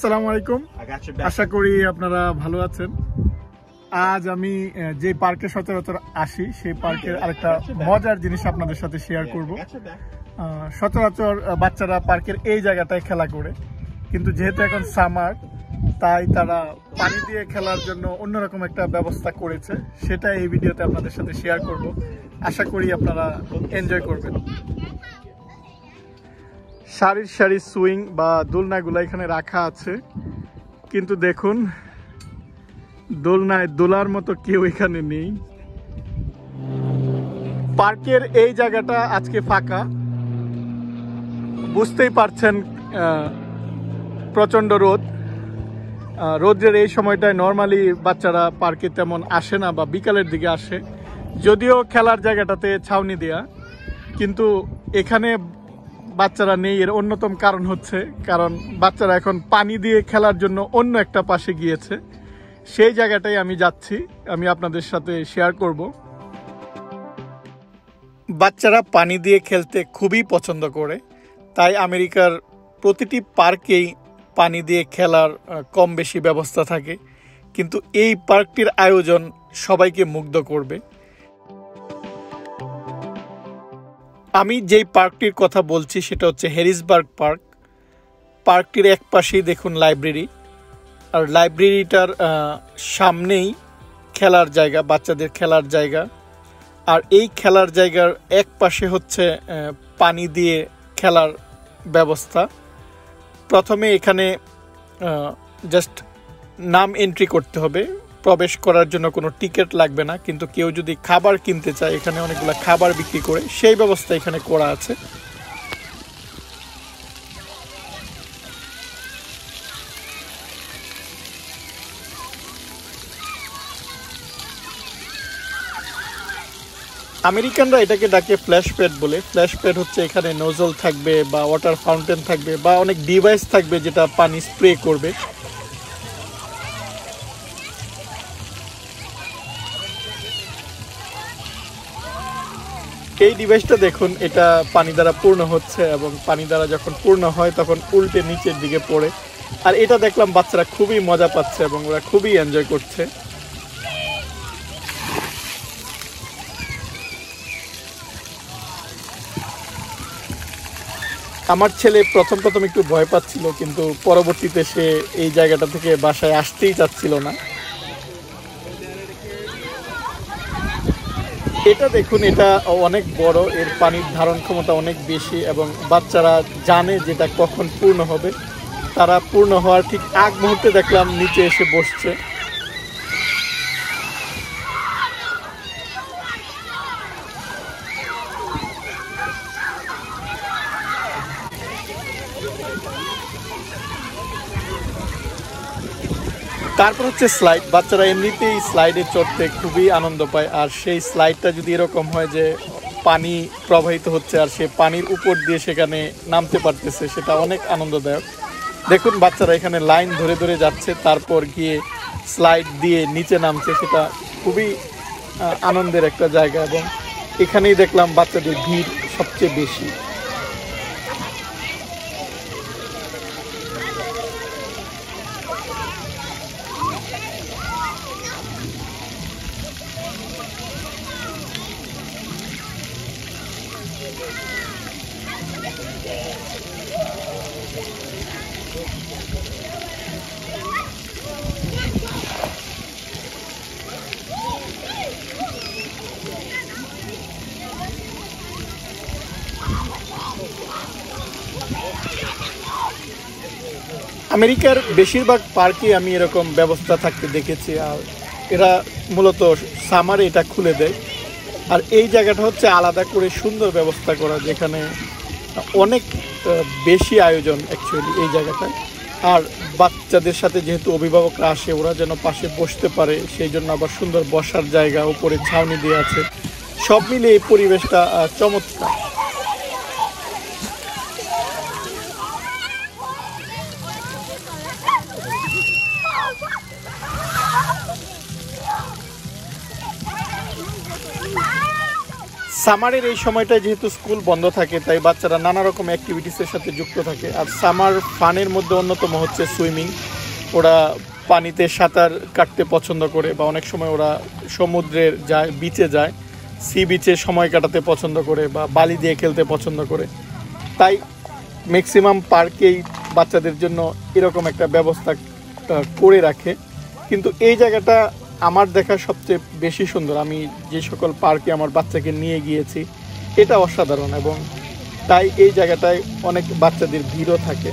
আসসালামু আলাইকুম, আশা করি আপনারা ভালো আছেন। আজ আমি যে পার্কে সচরাচর আসি সেই পার্কের আরেকটা মজার জিনিস আপনাদের সাথে শেয়ার করব। সচরাচর বাচ্চারা পার্কের এই জায়গাটায় খেলা করে, কিন্তু যেহেতু এখন সামার তাই তারা পানি দিয়ে খেলার জন্য অন্যরকম একটা ব্যবস্থা করেছে, সেটা এই ভিডিওতে আপনাদের সাথে শেয়ার করব। আশা করি আপনারা এনজয় করবেন। সারির সারি সুইং বা দোলনাগুলো এখানে রাখা আছে, কিন্তু দেখুন দোলনায় দোলার মতো কেউ এখানে নেই। পার্কের এই জায়গাটা আজকে ফাঁকা, বুঝতেই পারছেন প্রচণ্ড রোদ। রোদের এই সময়টায় নর্মালি বাচ্চারা পার্কে তেমন আসে না বা বিকালের দিকে আসে, যদিও খেলার জায়গাটাতে ছাউনি দেয়া, কিন্তু এখানে বাচ্চারা নেই। এর অন্যতম কারণ হচ্ছে বাচ্চারা এখন পানি দিয়ে খেলার জন্য অন্য একটা পাশে গিয়েছে। সেই জায়গাটাই আমি যাচ্ছি, আমি আপনাদের সাথে শেয়ার করব। বাচ্চারা পানি দিয়ে খেলতে খুবই পছন্দ করে, তাই আমেরিকার প্রতিটি পার্কেই পানি দিয়ে খেলার কম বেশি ব্যবস্থা থাকে, কিন্তু এই পার্কটির আয়োজন সবাইকে মুগ্ধ করবে। আমি যেই পার্কটির কথা বলছি সেটা হচ্ছে হ্যারিসবার্গ পার্ক। পার্কটির এক পাশেই দেখুন লাইব্রেরি, আর লাইব্রেরিটার সামনেই খেলার জায়গা, বাচ্চাদের খেলার জায়গা। আর এই খেলার জায়গার এক পাশে হচ্ছে পানি দিয়ে খেলার ব্যবস্থা। প্রথমে এখানে জাস্ট নাম এন্ট্রি করতে হবে, প্রবেশ করার জন্য কোনো টিকিট লাগবে না, কিন্তু কেউ যদি খাবার কিনতে চায় এখানে অনেকগুলো খাবার বিক্রি করে, সেই ব্যবস্থা এখানে করা আছে। আমেরিকানরা এটাকে ডাকে ফ্ল্যাশ প্যাড বলে। ফ্ল্যাশ প্যাড হচ্ছে এখানে নোজল থাকবে বা ওয়াটার ফাউন্টেন থাকবে বা অনেক ডিভাইস থাকবে যেটা পানি স্প্রে করবে। এই ডিভাইসটা দেখুন, এটা পানি দ্বারা পূর্ণ হচ্ছে এবং পানি দ্বারা যখন পূর্ণ হয় তখন উল্টে নিচের দিকে পড়ে। আর এটা দেখলাম বাচ্চারা খুবই মজা পাচ্ছে এবং ওরা খুবই এনজয় করছে। আমার ছেলে প্রথম একটু ভয় পাচ্ছিল, কিন্তু পরবর্তীতে সে এই জায়গাটা থেকে বাসায় আসতেই চাচ্ছিল না। এটা দেখুন, এটা অনেক বড়, এর পানির ধারণ ক্ষমতা অনেক বেশি এবং বাচ্চারা জানে যেটা কখন পূর্ণ হবে। তারা পূর্ণ হওয়ার ঠিক আগ মুহূর্তে দেখলাম নিচে এসে বসছে। তারপর হচ্ছে স্লাইড। বাচ্চারা এমনিতেই স্লাইডে চড়তে খুবই আনন্দ পায়, আর সেই স্লাইডটা যদি এরকম হয় যে পানি প্রবাহিত হচ্ছে আর সে পানির উপর দিয়ে সেখানে নামতে পারতেছে, সেটা অনেক আনন্দদায়ক। দেখুন বাচ্চারা এখানে লাইন ধরে ধরে যাচ্ছে, তারপর গিয়ে স্লাইড দিয়ে নিচে নামছে। সেটা খুবই আনন্দের একটা জায়গা এবং এখানেই দেখলাম বাচ্চাদের ভিড় সবচেয়ে বেশি। আমেরিকার বেশিরভাগ পার্কে আমি এরকম ব্যবস্থা থাকতে দেখেছি, আর এরা মূলত সামারে এটা খুলে দেয়। আর এই জায়গাটা হচ্ছে আলাদা করে সুন্দর ব্যবস্থা করা, যেখানে অনেক বেশি আয়োজন অ্যাকচুয়ালি এই জায়গাটায়। আর বাচ্চাদের সাথে যেহেতু অভিভাবকরা আসে, ওরা যেন পাশে বসতে পারে, সেই জন্য আবার সুন্দর বসার জায়গা, উপরে ছাউনি দিয়ে আছে। সব মিলে এই পরিবেশটা চমৎকার। সামারের এই সময়টায় যেহেতু স্কুল বন্ধ থাকে তাই বাচ্চারা নানা রকম অ্যাক্টিভিটিসের সাথে যুক্ত থাকে। আর সামার ফানের মধ্যে অন্যতম হচ্ছে সুইমিং। ওরা পানিতে সাঁতার কাটতে পছন্দ করে, বা অনেক সময় ওরা সমুদ্রের যায়, বিচে যায়, সি বিচে সময় কাটাতে পছন্দ করে, বা বালি দিয়ে খেলতে পছন্দ করে। তাই ম্যাক্সিমাম পার্কেই বাচ্চাদের জন্য এরকম একটা ব্যবস্থা করে রাখে। কিন্তু এই জায়গাটা আমার দেখা সবচেয়ে বেশি সুন্দর। আমি যে সকল পার্কে আমার বাচ্চাকে নিয়ে গিয়েছি এটা অসাধারণ, এবং তাই এই জায়গাটায় অনেক বাচ্চাদের ভিড়ও থাকে।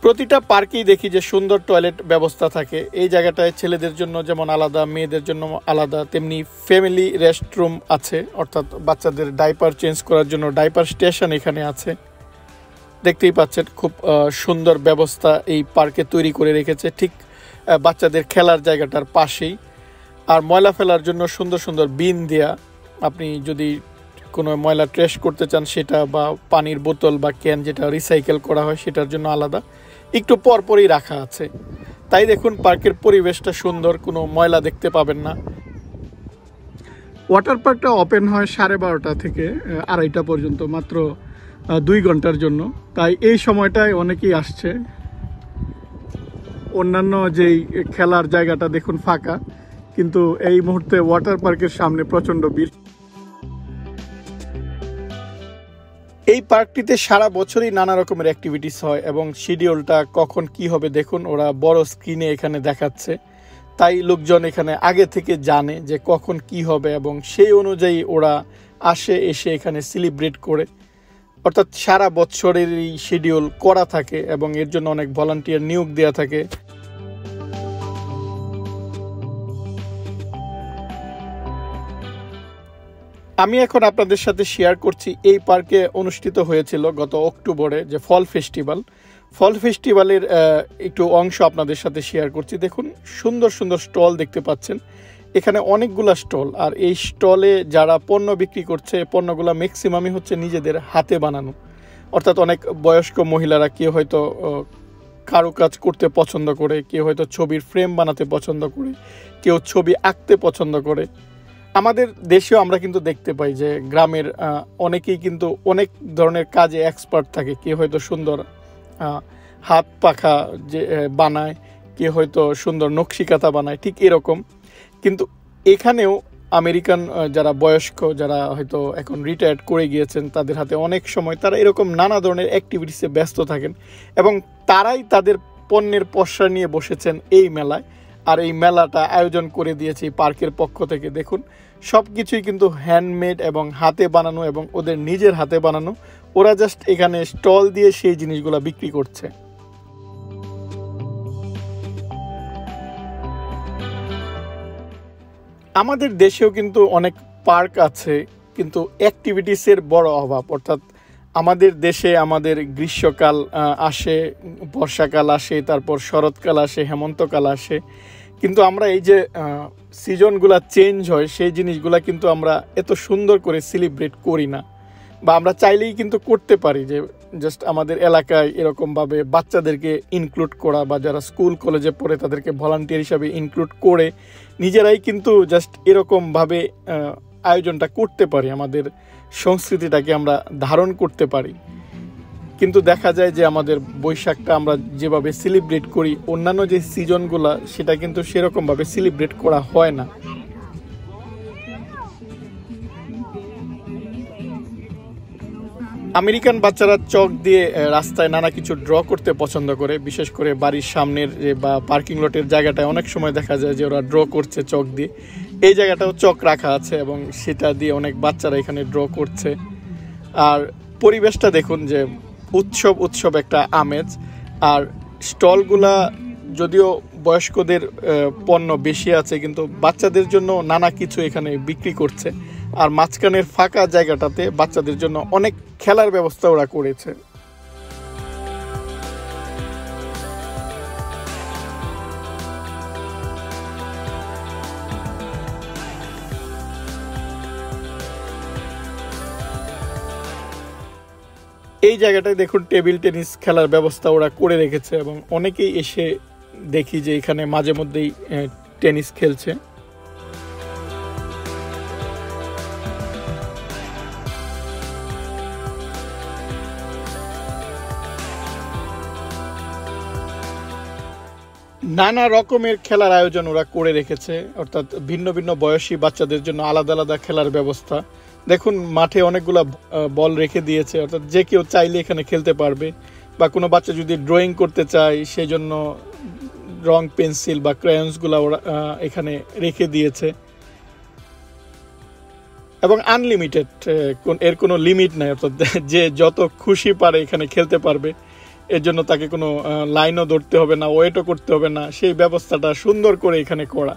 প্রতিটা পার্কেই দেখি যে সুন্দর টয়লেট ব্যবস্থা থাকে। এই জায়গাটায় ছেলেদের জন্য যেমন আলাদা, মেয়েদের জন্য আলাদা, তেমনি ফ্যামিলি রেস্টরুম আছে, অর্থাৎ বাচ্চাদের ডাইপার চেঞ্জ করার জন্য ডাইপার স্টেশন এখানে আছে। দেখতেই পাচ্ছেন খুব সুন্দর ব্যবস্থা এই পার্কে তৈরি করে রেখেছে, ঠিক বাচ্চাদের খেলার জায়গাটার পাশেই। আর ময়লা ফেলার জন্য সুন্দর সুন্দর বিন দেয়া, আপনি যদি কোনো ময়লা ট্রেশ করতে চান সেটা, বা পানির বোতল বা ক্যান যেটা রিসাইকেল করা হয় সেটার জন্য আলাদা, একটু পরপরই রাখা আছে। তাই দেখুন পার্কের পরিবেশটা সুন্দর, কোনো ময়লা দেখতে পাবেন না। ওয়াটার পার্কটা ওপেন হয় 12:30 থেকে 2:30 পর্যন্ত, মাত্র 2 ঘন্টার জন্য। তাই এই সময়টায় অনেকেই আসছে। অন্যান্য যেই খেলার জায়গাটা দেখুন ফাঁকা, কিন্তু এই মুহূর্তে ওয়াটার পার্কের সামনে প্রচণ্ড ভিড়। এই পার্কটিতে সারা বছরই নানা রকমের অ্যাক্টিভিটিস হয়, এবং শিডিউলটা কখন কি হবে দেখুন ওরা বড় স্ক্রিনে এখানে দেখাচ্ছে। তাই লোকজন এখানে আগে থেকে জানে যে কখন কি হবে, এবং সেই অনুযায়ী ওরা এসে এখানে সেলিব্রেট করে। অর্থাৎ সারা বছরেরই শিডিউল করা থাকে, এবং এর জন্য অনেক ভলান্টিয়ার নিয়োগ দেওয়া থাকে। আমি এখন আপনাদের সাথে শেয়ার করছি এই পার্কে অনুষ্ঠিত হয়েছিল গত অক্টোবরে যে ফল ফেস্টিভ্যালের একটু অংশ আপনাদের সাথে শেয়ার করছি। দেখুন সুন্দর সুন্দর স্টল দেখতে পাচ্ছেন, এখানে অনেকগুলা স্টল। আর এই স্টলে যারা পণ্য বিক্রি করছে, পণ্যগুলো ম্যাক্সিমামই হচ্ছে নিজেদের হাতে বানানো। অর্থাৎ অনেক বয়স্ক মহিলারা কেউ হয়তো কারুকাজ করতে পছন্দ করে, কেউ হয়তো ছবির ফ্রেম বানাতে পছন্দ করে, কেউ ছবি আঁকতে পছন্দ করে। আমাদের দেশেও আমরা কিন্তু দেখতে পাই যে গ্রামের অনেকেই কিন্তু অনেক ধরনের কাজে এক্সপার্ট থাকে। কেউ হয়তো সুন্দর হাত পাখা যে বানায়, কেউ হয়তো সুন্দর নকশিকাঁথা বানায়, ঠিক এরকম। কিন্তু এখানেও আমেরিকান যারা বয়স্ক, যারা হয়তো এখন রিটায়ার্ড করে গিয়েছেন, তাদের হাতে অনেক সময় তারা এরকম নানা ধরনের অ্যাক্টিভিটিসে ব্যস্ত থাকেন, এবং তারাই তাদের পণ্যের পসরা নিয়ে বসেছেন এই মেলায়। আর এই মেলাটা আয়োজন করে দিয়েছে পার্কের পক্ষ থেকে। দেখুন সব কিছুই কিন্তু হ্যান্ডমেড এবং হাতে বানানো, এবং ওদের নিজের হাতে বানানো। ওরা জাস্ট এখানে স্টল দিয়ে সেই জিনিসগুলো বিক্রি করছে। আমাদের দেশেও কিন্তু অনেক পার্ক আছে, কিন্তু অ্যাক্টিভিটিসের বড় অভাব। অর্থাৎ আমাদের দেশে আমাদের গ্রীষ্মকাল আসে, বর্ষাকাল আসে, তারপর শরৎকাল আসে, হেমন্তকাল আসে, কিন্তু আমরা এই যে সিজনগুলো চেঞ্জ হয় সেই জিনিসগুলো কিন্তু আমরা এত সুন্দর করে সেলিব্রেট করি না। বা আমরা চাইলেই কিন্তু করতে পারি যে জাস্ট আমাদের এলাকায় এরকমভাবে বাচ্চাদেরকে ইনক্লুড করা, বা যারা স্কুল কলেজে পড়ে তাদেরকে ভলান্টিয়ার হিসাবে ইনক্লুড করে নিজেরাই কিন্তু জাস্ট এরকমভাবে আয়োজনটা করতে পারি, আমাদের সংস্কৃতিটাকে আমরা ধারণ করতে পারি। কিন্তু দেখা যায় যে আমাদের বৈশাখটা আমরা যেভাবে সেলিব্রেট করি, অন্যান্য যে সিজনগুলো সেটা কিন্তু সেরকমভাবে সেলিব্রেট করা হয় না। আমেরিকান বাচ্চারা চক দিয়ে রাস্তায় নানা কিছু ড্র করতে পছন্দ করে, বিশেষ করে বাড়ির সামনের বা পার্কিং লটের জায়গাটায় অনেক সময় দেখা যায় যে ওরা ড্র করছে চক দিয়ে। এই জায়গাটাও চক রাখা আছে, এবং সেটা দিয়ে অনেক বাচ্চারা এখানে ড্র করছে। আর পরিবেশটা দেখুন যে উৎসব একটা আমেজ। আর স্টলগুলা যদিও বয়স্কদের পণ্য বেশি আছে, কিন্তু বাচ্চাদের জন্য নানা কিছু এখানে বিক্রি করছে। আর মাঝখানের ফাঁকা জায়গাটাতে বাচ্চাদের জন্য অনেক খেলার ব্যবস্থা ওরা করেছে। এই জায়গাটায় দেখুন টেবিল টেনিস খেলার ব্যবস্থা ওরা করে রেখেছে, এবং অনেকেই এসে দেখি যে এখানে মাঝে মধ্যেই টেনিস খেলছে। নানা রকমের খেলার আয়োজন ওরা করে রেখেছে, অর্থাৎ ভিন্ন ভিন্ন বয়সী বাচ্চাদের জন্য আলাদা আলাদা খেলার ব্যবস্থা। দেখুন মাঠে অনেকগুলা বল রেখে দিয়েছে, অর্থাৎ যে কেউ চাইলে এখানে খেলতে পারবে, বা কোনো বাচ্চা যদি ড্রয়িং করতে চায় সেই জন্য রং পেন্সিল বা ক্রায়ন্সগুলো ওরা এখানে রেখে দিয়েছে। এবং আনলিমিটেড, এর কোনো লিমিট নাই, অর্থাৎ যে যত খুশি পারে এখানে খেলতে পারবে। এর জন্য তাকে কোনো লাইনও ধরতে হবে না, ওয়েটও করতে হবে না, সেই ব্যবস্থাটা সুন্দর করে এখানে করা।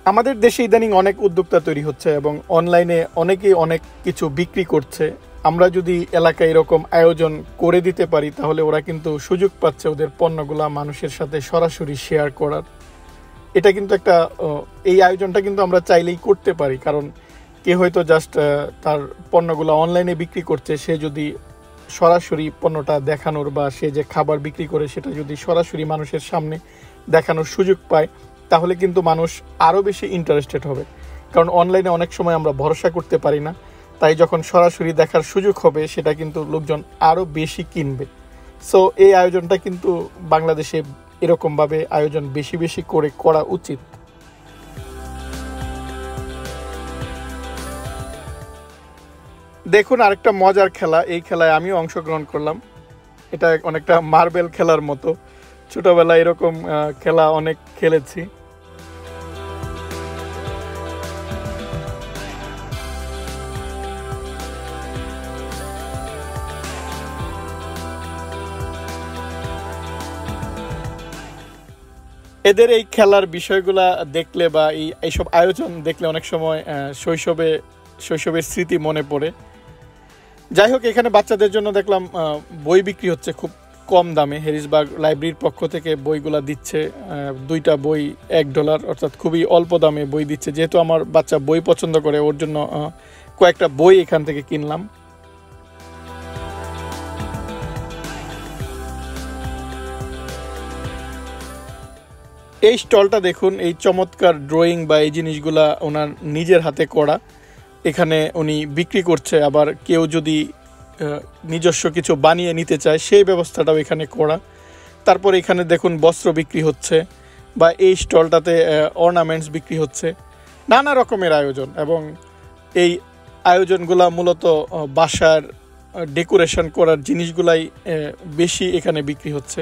আমাদের দেশে ইদানিং অনেক উদ্যোক্তা তৈরি হচ্ছে এবং অনলাইনে অনেকেই অনেক কিছু বিক্রি করছে। আমরা যদি এলাকায় এরকম আয়োজন করে দিতে পারি তাহলে ওরা কিন্তু সুযোগ পাচ্ছে ওদের পণ্যগুলা মানুষের সাথে সরাসরি শেয়ার করার। এটা কিন্তু একটা এই আয়োজনটা কিন্তু আমরা চাইলেই করতে পারি, কারণ কে হয়তো জাস্ট তার পণ্যগুলো অনলাইনে বিক্রি করছে, সে যদি সরাসরি পণ্যটা দেখানোর বা সে যে খাবার বিক্রি করে সেটা যদি সরাসরি মানুষের সামনে দেখানোর সুযোগ পায় তাহলে কিন্তু মানুষ আরও বেশি ইন্টারেস্টেড হবে। কারণ অনলাইনে অনেক সময় আমরা ভরসা করতে পারি না, তাই যখন সরাসরি দেখার সুযোগ হবে সেটা কিন্তু লোকজন আরও বেশি কিনবে। সো এই আয়োজনটা কিন্তু বাংলাদেশে এরকমভাবে আয়োজন বেশি বেশি করে করা উচিত। দেখুন আরেকটা মজার খেলা, এই খেলায় আমিও অংশগ্রহণ করলাম। এটা অনেকটা মার্বেল খেলার মতো, ছোটবেলায় এরকম খেলা অনেক খেলেছি। এদের এই খেলার বিষয়গুলা দেখলে বা এইসব আয়োজন দেখলে অনেক সময় শৈশবের স্মৃতি মনে পড়ে। যাই হোক, এখানে বাচ্চাদের জন্য দেখলাম বই বিক্রি হচ্ছে খুব কম দামে। হ্যারিসবার্গ লাইব্রেরির পক্ষ থেকে বইগুলা দিচ্ছে, 2টা বই $1, অর্থাৎ খুবই অল্প দামে বই দিচ্ছে। যেহেতু আমার বাচ্চা বই পছন্দ করে ওর জন্য কয়েকটা বই এখান থেকে কিনলাম। এই স্টলটা দেখুন, এই চমৎকার ড্রয়িং বা এই জিনিসগুলা ওনার নিজের হাতে করা এখানে উনি বিক্রি করছে। আবার কেউ যদি নিজস্ব কিছু বানিয়ে নিতে চায় সেই ব্যবস্থাটাও এখানে করা। তারপর এখানে দেখুন বস্ত্র বিক্রি হচ্ছে, বা এই স্টলটাতে অর্নামেন্টস বিক্রি হচ্ছে। নানা রকমের আয়োজন, এবং এই আয়োজনগুলা মূলত বাসার ডেকোরেশন করার জিনিসগুলাই বেশি এখানে বিক্রি হচ্ছে।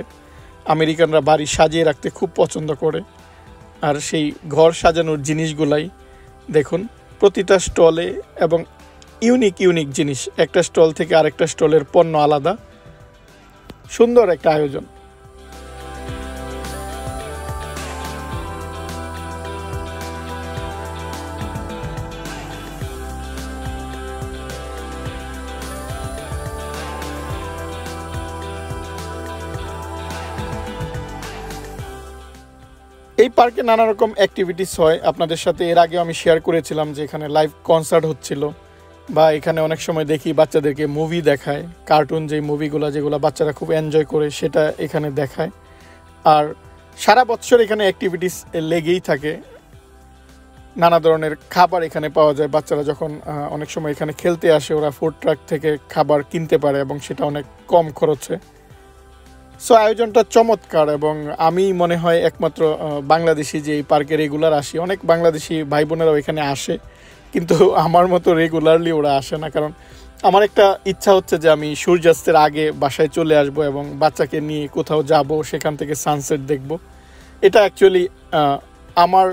আমেরিকানরা বাড়ি সাজিয়ে রাখতে খুব পছন্দ করে, আর সেই ঘর সাজানোর জিনিসগুলাই দেখুন প্রতিটা স্টলে, এবং ইউনিক জিনিস, একটা স্টল থেকে আরেকটা স্টলের পণ্য আলাদা। সুন্দর একটা আয়োজন। এই পার্কে নানা রকম অ্যাক্টিভিটিস হয়। আপনাদের সাথে এর আগে আমি শেয়ার করেছিলাম যে এখানে লাইভ কনসার্ট হচ্ছিল, বা এখানে অনেক সময় দেখি বাচ্চাদেরকে মুভি দেখায়, কার্টুন যেই মুভিগুলো যেগুলো বাচ্চারা খুব এনজয় করে সেটা এখানে দেখায়। আর সারা বছর এখানে অ্যাক্টিভিটিস লেগেই থাকে। নানা ধরনের খাবার এখানে পাওয়া যায়। বাচ্চারা যখন অনেক সময় এখানে খেলতে আসে ওরা ফুড ট্রাক থেকে খাবার কিনতে পারে, এবং সেটা অনেক কম খরচে। সো আয়োজনটা চমৎকার, এবং আমি মনে হয় একমাত্র বাংলাদেশি যে এই পার্কে রেগুলার আসি। অনেক বাংলাদেশি ভাই বোনেরাও এখানে আসে, কিন্তু আমার মতো রেগুলারলি ওরা আসে না। কারণ আমার একটা ইচ্ছা হচ্ছে যে আমি সূর্যাস্তের আগে বাসায় চলে আসব এবং বাচ্চাকে নিয়ে কোথাও যাব, সেখান থেকে সানসেট দেখব। এটা অ্যাকচুয়ালি আমার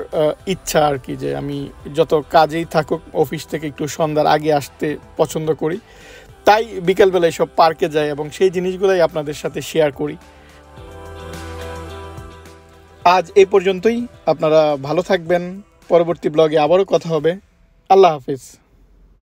ইচ্ছা আর কি, যে আমি যত কাজেই থাকুক অফিস থেকে একটু সন্ধ্যার আগে আসতে পছন্দ করি। তাই বিকেলবেলায় সব পার্কে যাই এবং সেই জিনিসগুলোই আপনাদের সাথে শেয়ার করি। আজ এই পর্যন্তই। আপনারা ভালো থাকবেন। পরবর্তী ব্লগে আবারও কথা হবে। আল্লাহ হাফিজ।